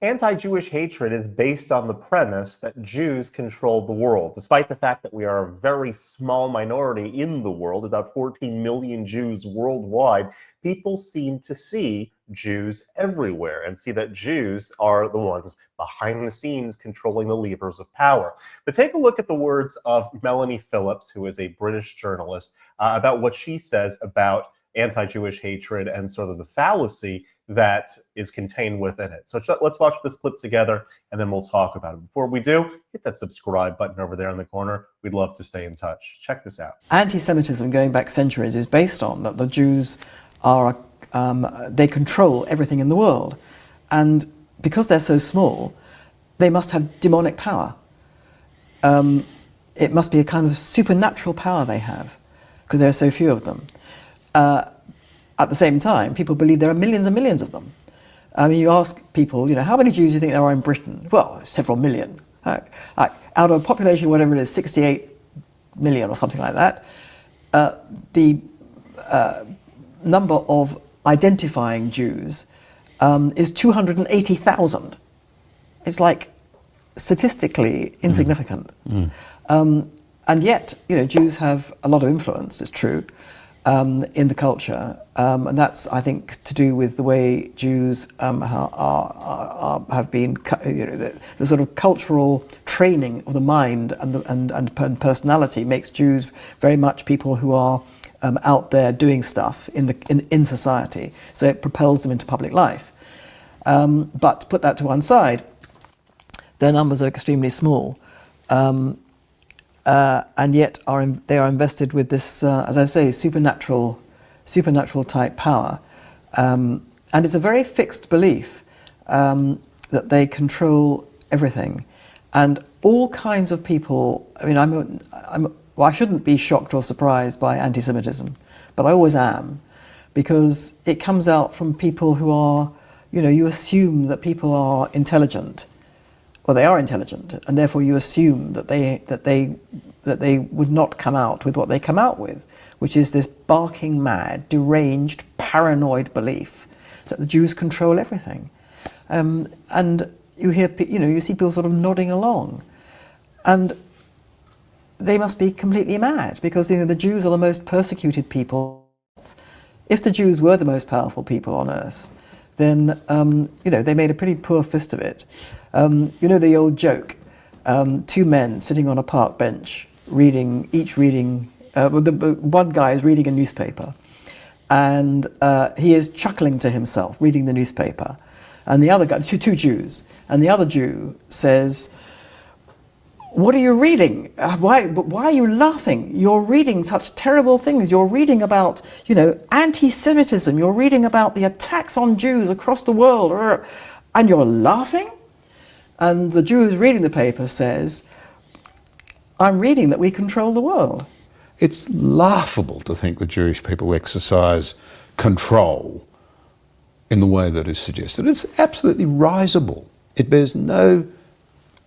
Anti-Jewish hatred is based on the premise that Jews control the world. Despite the fact that we are a very small minority in the world, about 14 million Jews worldwide, people seem to see Jews everywhere and see that Jews are the ones behind the scenes controlling the levers of power. But take a look at the words of Melanie Phillips, who is a British journalist, about what she says about anti-Jewish hatred and sort of the fallacy that is contained within it. So let's watch this clip together and then we'll talk about it. Before we do, hit that subscribe button over there in the corner. We'd love to stay in touch. Check this out. Anti-Semitism going back centuries is based on that the Jews are, they control everything in the world. And because they're so small, they must have demonic power. It must be a kind of supernatural power they have because there are so few of them. At the same time, people believe there are millions and millions of them. I mean, you ask people, how many Jews do you think there are in Britain? Well, several million. Out of a population, whatever it is, 68 million or something like that, the number of identifying Jews is 280,000. It's like statistically insignificant. And yet, Jews have a lot of influence, it's true, in the culture, and that's, I think, to do with the way Jews have been, the sort of cultural training of the mind and personality makes Jews very much people who are out there doing stuff in society. So it propels them into public life. But to put that to one side, their numbers are extremely small. And yet they are invested with this, as I say, supernatural type power. And it's a very fixed belief that they control everything. And all kinds of people, I mean, I shouldn't be shocked or surprised by anti-Semitism, but I always am, because it comes out from people who are, you assume that people are intelligent. Well, they are intelligent, and therefore you assume that they would not come out with what they come out with, which is this barking mad, deranged, paranoid belief that the Jews control everything. And you hear, you see people sort of nodding along, and they must be completely mad because the Jews are the most persecuted people. If the Jews were the most powerful people on earth, then they made a pretty poor fist of it. The old joke, two men sitting on a park bench, each reading, one guy is reading a newspaper, and he is chuckling to himself, reading the newspaper, and the other guy, two Jews, and the other Jew says, "What are you reading? Why are you laughing? You're reading such terrible things. You're reading about, anti-Semitism. You're reading about the attacks on Jews across the world, and you're laughing?" And the Jew who's reading the paper says, "I'm reading that we control the world." It's laughable to think that Jewish people exercise control in the way that is suggested. It's absolutely risible. It bears no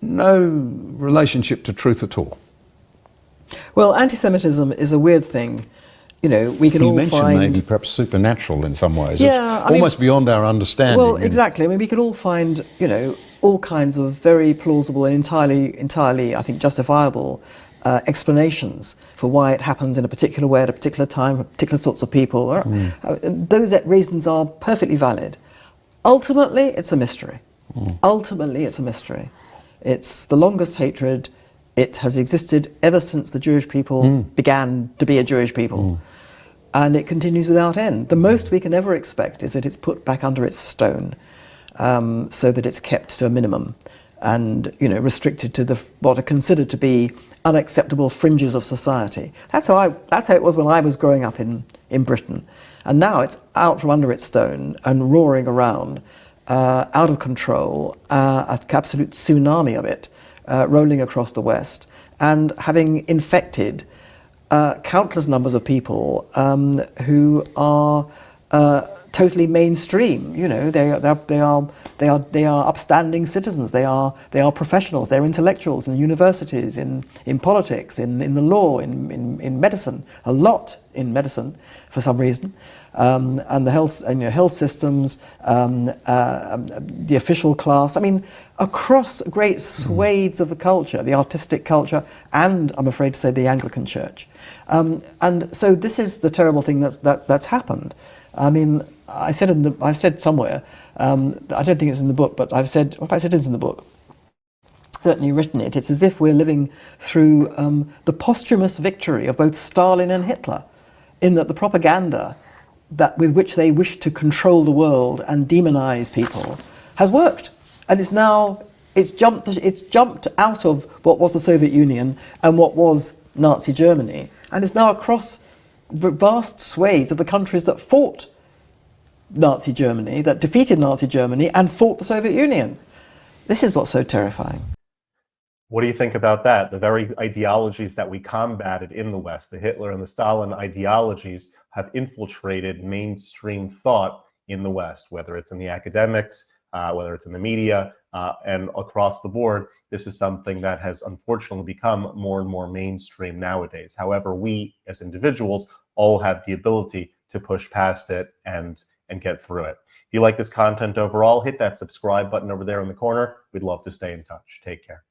relationship to truth at all. Well, anti-Semitism is a weird thing. We can all find... maybe perhaps supernatural in some ways. Yeah, it's almost beyond our understanding. Well, exactly. I mean, we could all find, all kinds of very plausible and entirely, I think, justifiable explanations for why it happens in a particular way at a particular time for particular sorts of people. Those reasons are perfectly valid. Ultimately, it's a mystery. Ultimately, it's a mystery. It's the longest hatred. It has existed ever since the Jewish people began to be a Jewish people. And it continues without end. The most we can ever expect is that it's put back under its stone, so that it's kept to a minimum and restricted to what are considered to be unacceptable fringes of society. That's how it was when I was growing up in Britain. And now it's out from under its stone and roaring around, out of control, an absolute tsunami of it, rolling across the West, and having infected countless numbers of people who are totally mainstream. You know, they are upstanding citizens. They are professionals. They're intellectuals in universities, in politics, in the law, in medicine. A lot in medicine, for some reason, and the health systems, the official class. I mean, across great swathes of the culture, the artistic culture, and I'm afraid to say the Anglican Church. And so this is the terrible thing that's happened. I mean, I've said somewhere, I don't think it's in the book, but I've said, well, it is in the book, certainly written it, it's as if we're living through the posthumous victory of both Stalin and Hitler, in that the propaganda with which they wish to control the world and demonize people has worked. And it's jumped out of what was the Soviet Union and what was Nazi Germany, and it's now across vast swathes of the countries that fought Nazi Germany, that defeated Nazi Germany and fought the Soviet Union. This is what's so terrifying. What do you think about that? The very ideologies that we combated in the West, the Hitler and the Stalin ideologies, have infiltrated mainstream thought in the West, whether it's in the academics, whether it's in the media, and across the board. This is something that has unfortunately become more and more mainstream nowadays. However, we as individuals all have the ability to push past it and get through it. If you like this content overall, hit that subscribe button over there in the corner. We'd love to stay in touch. Take care.